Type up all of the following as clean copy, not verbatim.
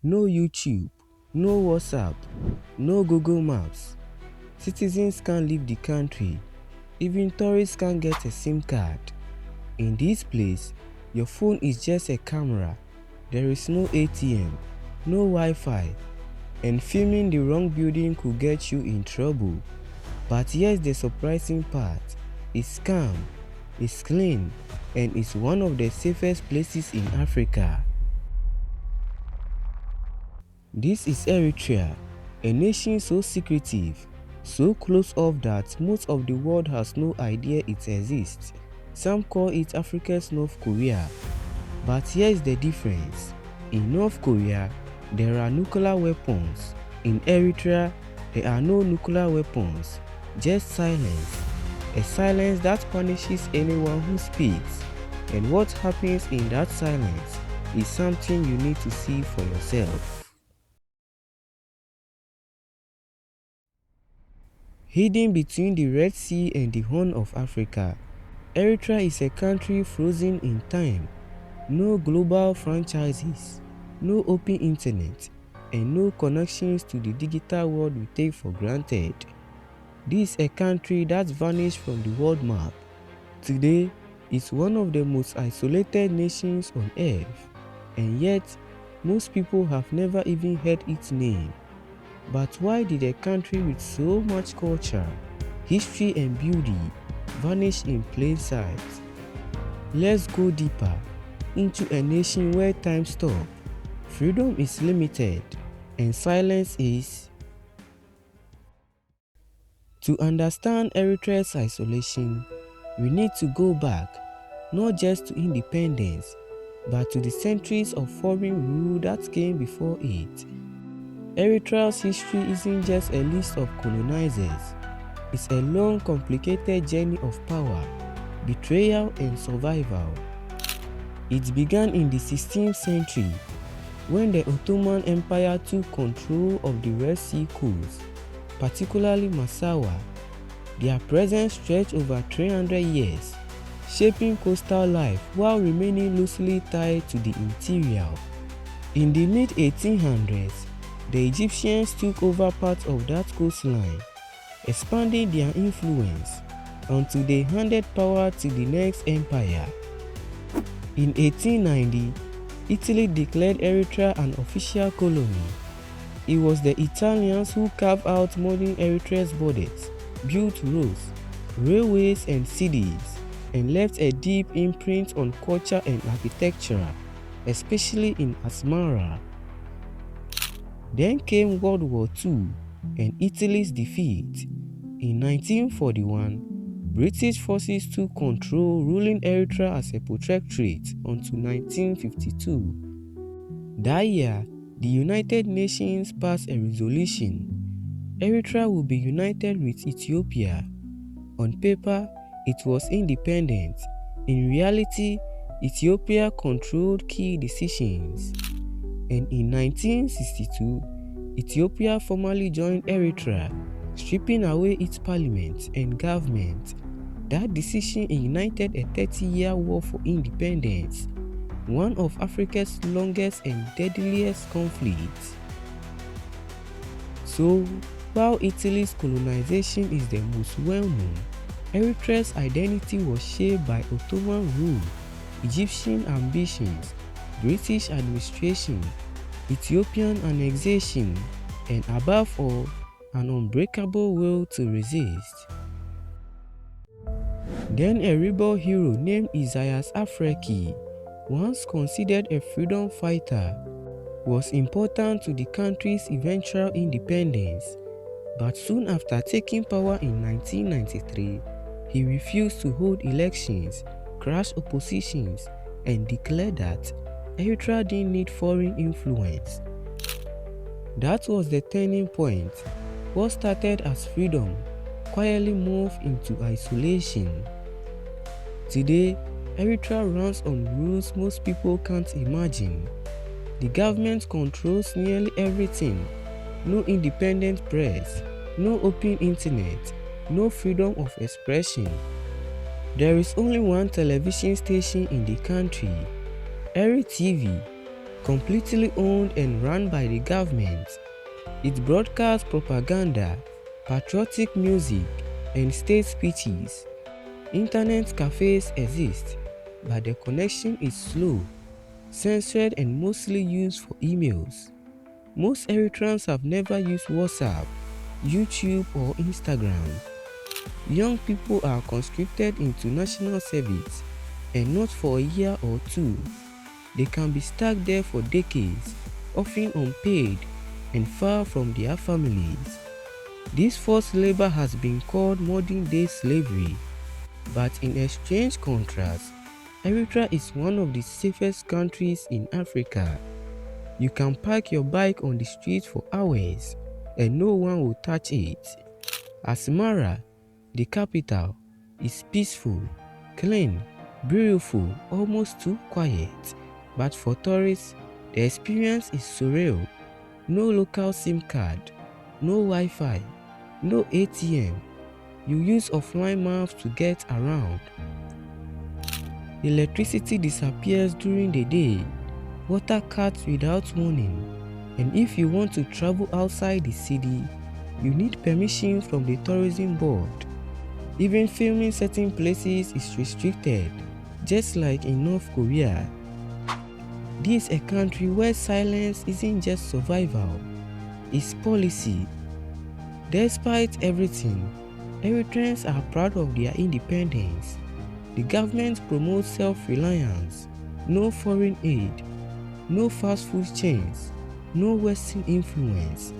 No YouTube, no WhatsApp, no Google Maps. Citizens can't leave the country. Even tourists can't get a SIM card. In this place, your phone is just a camera. There is no ATM, no Wi-Fi, and filming the wrong building could get you in trouble. But here's the surprising part. It's calm, it's clean, and it's one of the safest places in Africa. This is Eritrea, a nation so secretive, so close off that most of the world has no idea it exists. Some call it Africa's North Korea. But here's the difference. In North Korea, there are nuclear weapons. In Eritrea, there are no nuclear weapons, just silence. A silence that punishes anyone who speaks. And what happens in that silence is something you need to see for yourself. Hidden between the Red Sea and the Horn of Africa, Eritrea is a country frozen in time. No global franchises, no open internet, and no connections to the digital world we take for granted. This is a country that's vanished from the world map. Today, it's one of the most isolated nations on earth, and yet, most people have never even heard its name. But why did a country with so much culture, history and beauty vanish in plain sight? Let's go deeper into a nation where time stops, freedom is limited, and silence is. To understand Eritrea's isolation, we need to go back, not just to independence, but to the centuries of foreign rule that came before it. Eritrea's history isn't just a list of colonizers, it's a long, complicated journey of power, betrayal, and survival. It began in the 16th century, when the Ottoman Empire took control of the Red Sea coast, particularly Massawa. Their presence stretched over 300 years, shaping coastal life while remaining loosely tied to the interior. In the mid-1800s, the Egyptians took over parts of that coastline, expanding their influence until they handed power to the next empire. In 1890, Italy declared Eritrea an official colony. It was the Italians who carved out modern Eritrea's borders, built roads, railways and cities, and left a deep imprint on culture and architecture, especially in Asmara. Then came World War II and Italy's defeat. In 1941, British forces took control, ruling Eritrea as a protectorate until 1952. That year, the United Nations passed a resolution. Eritrea will be united with Ethiopia. On paper, it was independent. In reality, Ethiopia controlled key decisions. And in 1962, Ethiopia formally joined Eritrea, stripping away its parliament and government. That decision ignited a 30-year war for independence, one of Africa's longest and deadliest conflicts. So, while Italy's colonization is the most well-known, Eritrea's identity was shaped by Ottoman rule, Egyptian ambitions, British administration, Ethiopian annexation, and above all, an unbreakable will to resist. Then a rebel hero named Isaias Afwerki, once considered a freedom fighter, was important to the country's eventual independence. But soon after taking power in 1993, he refused to hold elections, crashed oppositions, and declared that Eritrea didn't need foreign influence. That was the turning point. What started as freedom quietly moved into isolation. Today, Eritrea runs on rules most people can't imagine. The government controls nearly everything. No independent press, no open internet, no freedom of expression. There is only one television station in the country, Eri TV, completely owned and run by the government. It broadcasts propaganda, patriotic music, and state speeches. Internet cafes exist, but the connection is slow, censored, and mostly used for emails. Most Eritreans have never used WhatsApp, YouTube, or Instagram. Young people are conscripted into national service, and not for a year or two. They can be stuck there for decades, often unpaid and far from their families. This forced labor has been called modern-day slavery, but in a strange contrast, Eritrea is one of the safest countries in Africa. You can park your bike on the street for hours and no one will touch it. Asmara, the capital, is peaceful, clean, beautiful, almost too quiet. But for tourists, the experience is surreal. No local SIM card, no Wi-Fi, no ATM. You use offline maps to get around. Electricity disappears during the day, water cuts without warning, and if you want to travel outside the city, you need permission from the tourism board. Even filming certain places is restricted, just like in North Korea. This is a country where silence isn't just survival, it's policy. Despite everything, Eritreans are proud of their independence. The government promotes self-reliance, no foreign aid, no fast food chains, no Western influence.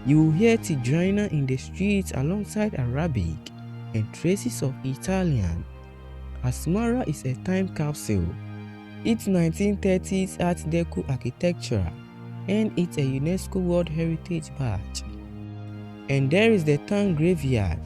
You will hear Tigrinya in the streets alongside Arabic and traces of Italian. Asmara is a time capsule. Its 1930s Art Deco architecture earned it a UNESCO World Heritage Badge. And there is the tank graveyard,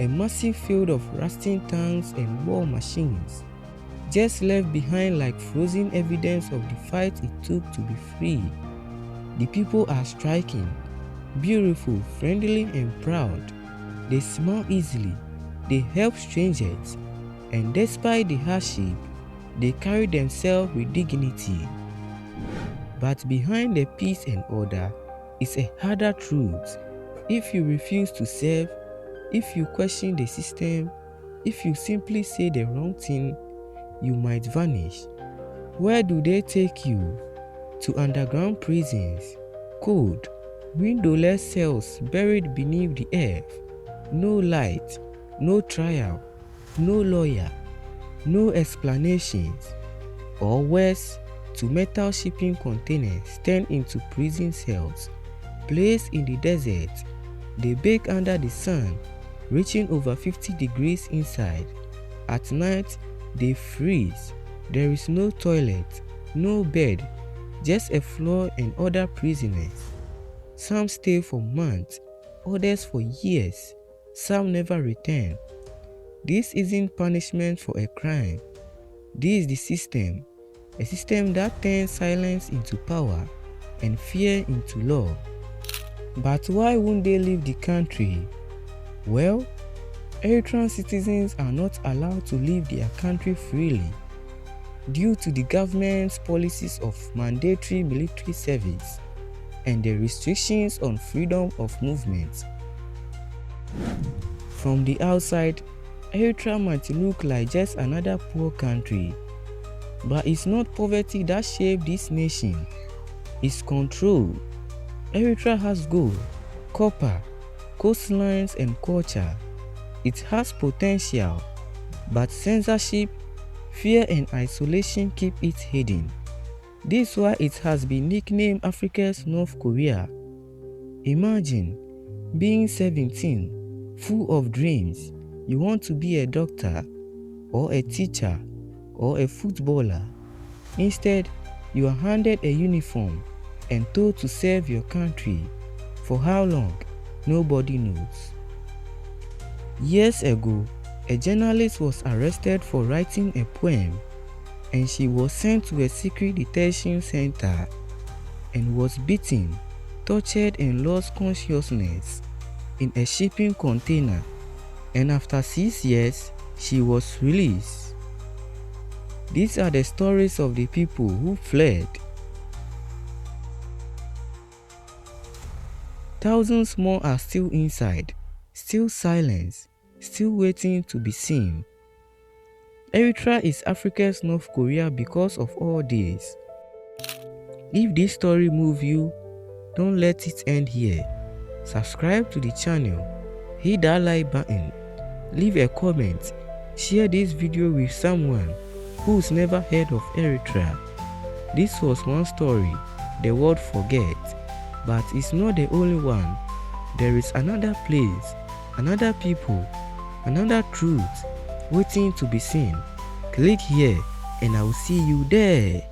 a massive field of rusting tanks and war machines, just left behind like frozen evidence of the fight it took to be free. The people are striking, beautiful, friendly, and proud. They smile easily, they help strangers, and despite the hardship, they carry themselves with dignity. But behind the peace and order is a harder truth. If you refuse to serve, if you question the system, if you simply say the wrong thing, you might vanish. Where do they take you? To underground prisons, cold, windowless cells buried beneath the earth. No light, no trial, no lawyer, no explanations. Or worse, to metal shipping containers turned into prison cells, placed in the desert. They bake under the sun, reaching over 50 degrees inside. At night, they freeze. There is no toilet, no bed, just a floor and other prisoners. Some stay for months, others for years. Some never return. This isn't punishment for a crime. This is the system, a system that turns silence into power and fear into law. But why won't they leave the country? Well, Eritrean citizens are not allowed to leave their country freely due to the government's policies of mandatory military service and the restrictions on freedom of movement. From the outside, Eritrea might look like just another poor country, but it's not poverty that shaped this nation, it's control. Eritrea has gold, copper, coastlines, and culture. It has potential, but censorship, fear, and isolation keep it hidden. This is why it has been nicknamed Africa's North Korea. Imagine being 17, full of dreams. You want to be a doctor, or a teacher, or a footballer. Instead, you are handed a uniform and told to serve your country. For how long? Nobody knows. Years ago, a journalist was arrested for writing a poem, and she was sent to a secret detention center and was beaten, tortured, and lost consciousness in a shipping container. And after 6 years, she was released. These are the stories of the people who fled. Thousands more are still inside, still silent, still waiting to be seen. Eritrea is Africa's North Korea because of all this. If this story moves you, don't let it end here. Subscribe to the channel, hit that like button, leave a comment, share this video with someone who's never heard of Eritrea. This was one story the world forgets, but it's not the only one. There is another place, another people, another truth waiting to be seen. Click here and I will see you there.